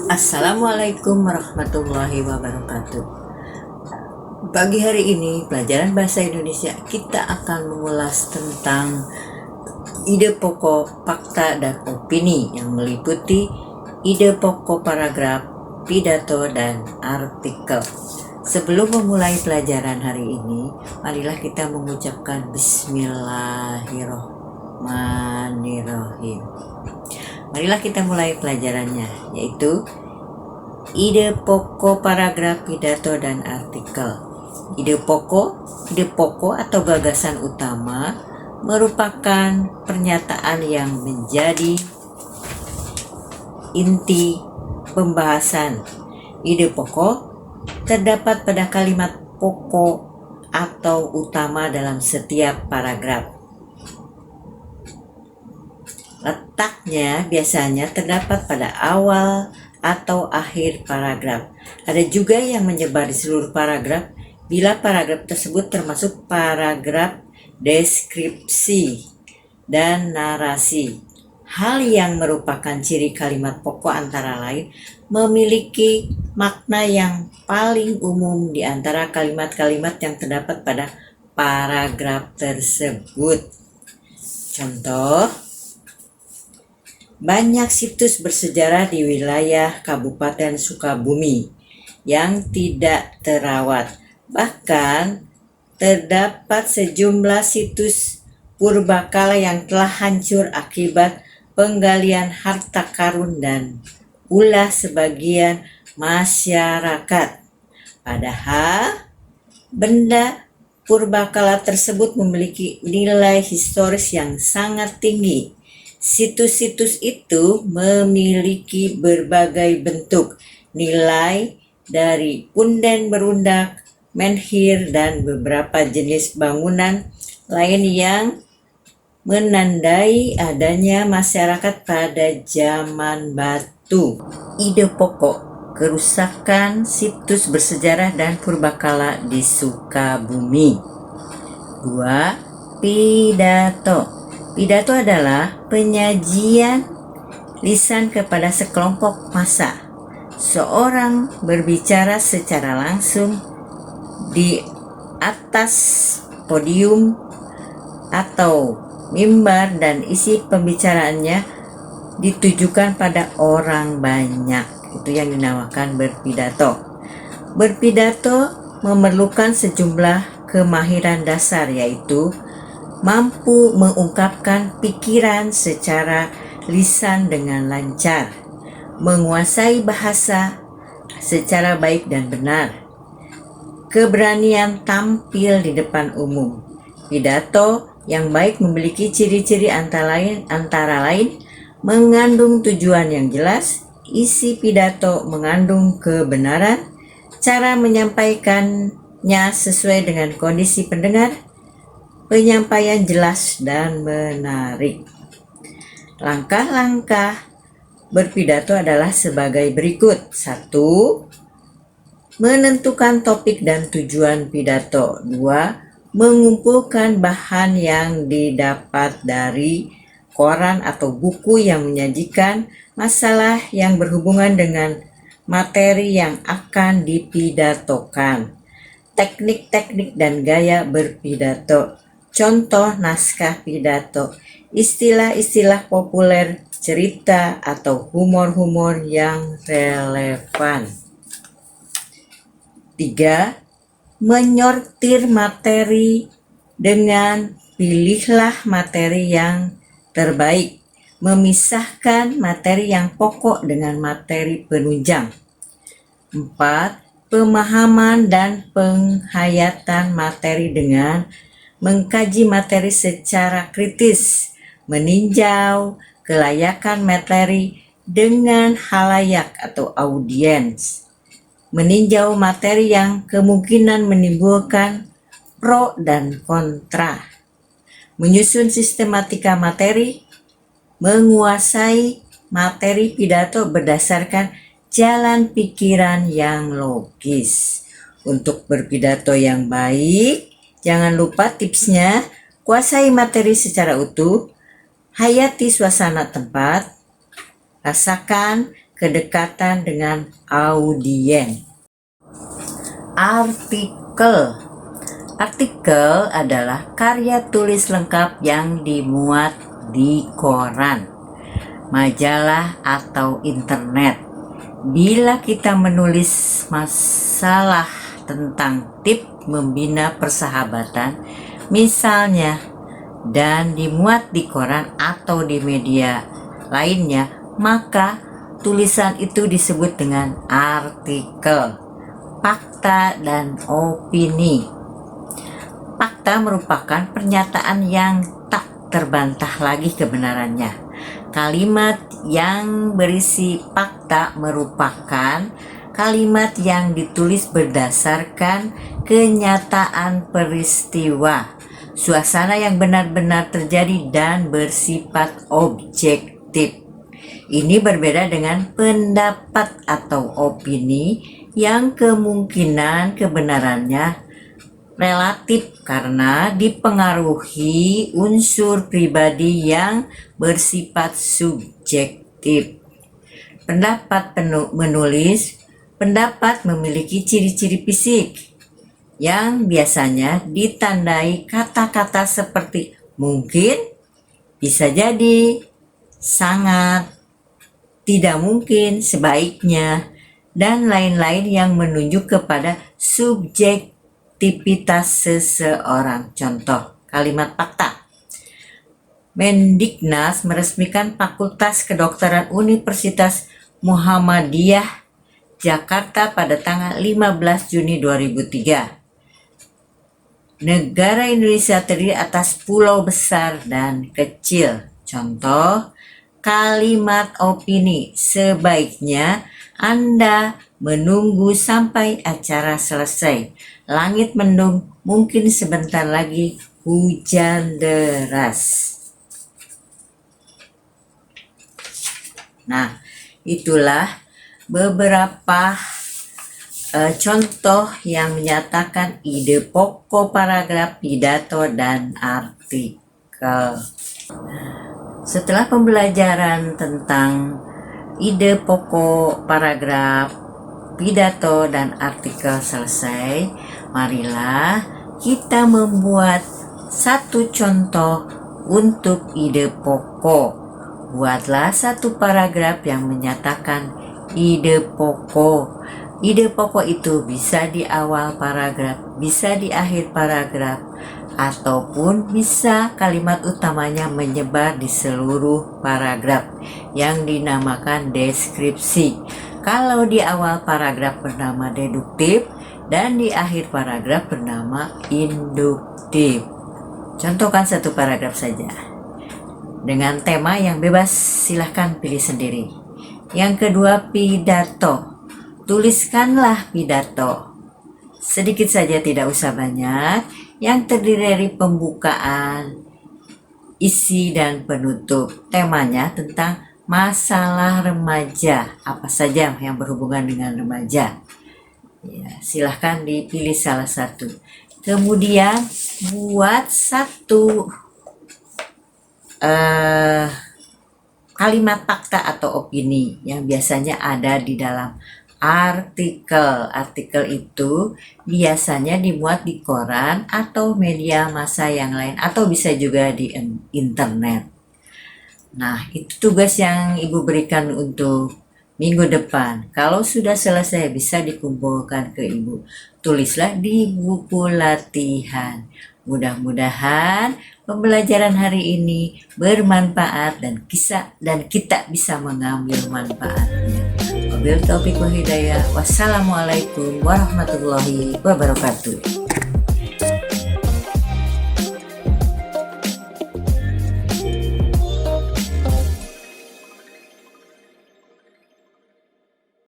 Assalamualaikum warahmatullahi wabarakatuh. Pagi hari ini pelajaran bahasa Indonesia kita akan mengulas tentang ide pokok, fakta, dan opini yang meliputi ide pokok paragraf, pidato, dan artikel. Sebelum memulai pelajaran hari ini, marilah kita mengucapkan Bismillahirrahmanirrahim. Marilah kita mulai pelajarannya, yaitu ide pokok paragraf, pidato, dan artikel. Ide pokok atau gagasan utama merupakan pernyataan yang menjadi inti pembahasan. Ide pokok terdapat pada kalimat pokok atau utama dalam setiap paragraf. Letaknya biasanya terdapat pada awal atau akhir paragraf. Ada juga yang menyebar di seluruh paragraf bila paragraf tersebut termasuk paragraf deskripsi dan narasi. Hal yang merupakan ciri kalimat pokok antara lain memiliki makna yang paling umum di antara kalimat-kalimat yang terdapat pada paragraf tersebut. Contoh, banyak situs bersejarah di wilayah Kabupaten Sukabumi yang tidak terawat. Bahkan terdapat sejumlah situs purbakala yang telah hancur akibat penggalian harta karun dan ulah sebagian masyarakat. Padahal benda purbakala tersebut memiliki nilai historis yang sangat tinggi. Situs-situs itu memiliki berbagai bentuk, nilai dari punden berundak, menhir, dan beberapa jenis bangunan lain yang menandai adanya masyarakat pada zaman batu. Ide pokok kerusakan situs bersejarah dan purbakala di Sukabumi. 2. Pidato. Pidato adalah penyajian lisan kepada sekelompok massa. Seorang berbicara secara langsung di atas podium atau mimbar dan isi pembicaraannya ditujukan pada orang banyak. Itu yang dinamakan berpidato. Berpidato memerlukan sejumlah kemahiran dasar, yaitu mampu mengungkapkan pikiran secara lisan dengan lancar, menguasai bahasa secara baik dan benar, keberanian tampil di depan umum. Pidato yang baik memiliki ciri-ciri antara lain mengandung tujuan yang jelas, isi pidato mengandung kebenaran, cara menyampaikannya sesuai dengan kondisi pendengar, penyampaian jelas dan menarik. Langkah-langkah berpidato adalah sebagai berikut. 1. Menentukan topik dan tujuan pidato. 2. Mengumpulkan bahan yang didapat dari koran atau buku yang menyajikan masalah yang berhubungan dengan materi yang akan dipidatokan. Teknik-teknik dan gaya berpidato. Contoh naskah pidato, istilah-istilah populer, cerita atau humor-humor yang relevan. 3. Menyortir materi dengan pilihlah materi yang terbaik, memisahkan materi yang pokok dengan materi penunjang. 4. Pemahaman dan penghayatan materi dengan mengkaji materi secara kritis, meninjau kelayakan materi dengan halayak atau audiens, meninjau materi yang kemungkinan menimbulkan pro dan kontra, menyusun sistematika materi, menguasai materi pidato berdasarkan jalan pikiran yang logis. Untuk berpidato yang baik, jangan lupa tipsnya: kuasai materi secara utuh, Hayati suasana tempat, rasakan kedekatan dengan audiens. Artikel. Artikel adalah karya tulis lengkap yang dimuat di koran, majalah, atau internet. Bila kita menulis masalah tentang tips membina persahabatan, misalnya, dan dimuat di koran atau di media lainnya, maka tulisan itu disebut dengan artikel. Fakta dan opini. Fakta merupakan pernyataan yang tak terbantah lagi kebenarannya. Kalimat yang berisi fakta merupakan kalimat yang ditulis berdasarkan kenyataan peristiwa, suasana yang benar-benar terjadi dan bersifat objektif. Ini berbeda dengan pendapat atau opini yang kemungkinan kebenarannya relatif karena dipengaruhi unsur pribadi yang bersifat subjektif. Pendapat menulis. Pendapat memiliki ciri-ciri fisik yang biasanya ditandai kata-kata seperti mungkin, bisa jadi, sangat, tidak mungkin, sebaiknya, dan lain-lain yang menunjuk kepada subjektivitas seseorang. Contoh kalimat fakta. Mendiknas meresmikan Fakultas Kedokteran Universitas Muhammadiyah Jakarta pada tanggal 15 Juni 2003. Negara Indonesia terdiri atas pulau besar dan kecil. Contoh kalimat opini. Sebaiknya Anda menunggu sampai acara selesai. Langit mendung, mungkin sebentar lagi hujan deras. Nah, itulah beberapa contoh yang menyatakan ide pokok paragraf, pidato, dan artikel. Setelah pembelajaran tentang ide pokok paragraf, pidato, dan artikel selesai, marilah kita membuat satu contoh untuk ide pokok. Buatlah satu paragraf yang menyatakan ide pokok. Ide pokok itu bisa di awal paragraf, bisa di akhir paragraf, ataupun bisa kalimat utamanya menyebar di seluruh paragraf yang dinamakan deskripsi. Kalau di awal paragraf bernama deduktif dan di akhir paragraf bernama induktif. Contohkan satu paragraf saja dengan tema yang bebas, silahkan pilih sendiri. Yang kedua, pidato. Tuliskanlah pidato. Sedikit saja, tidak usah banyak, yang terdiri dari pembukaan, isi, dan penutup. Temanya tentang masalah remaja, apa saja yang berhubungan dengan remaja. Ya, silahkan dipilih salah satu. Kemudian buat satu kalimat fakta atau opini yang biasanya ada di dalam artikel. Artikel itu biasanya dimuat di koran atau media massa yang lain, atau bisa juga di internet. Nah, itu tugas yang Ibu berikan untuk minggu depan. Kalau sudah selesai bisa dikumpulkan ke Ibu. Tulislah di buku latihan. Mudah-mudahan pembelajaran hari ini bermanfaat dan kita bisa mengambil manfaatnya. Wabillahi taufiq wal hidayah. Wassalamualaikum warahmatullahi wabarakatuh.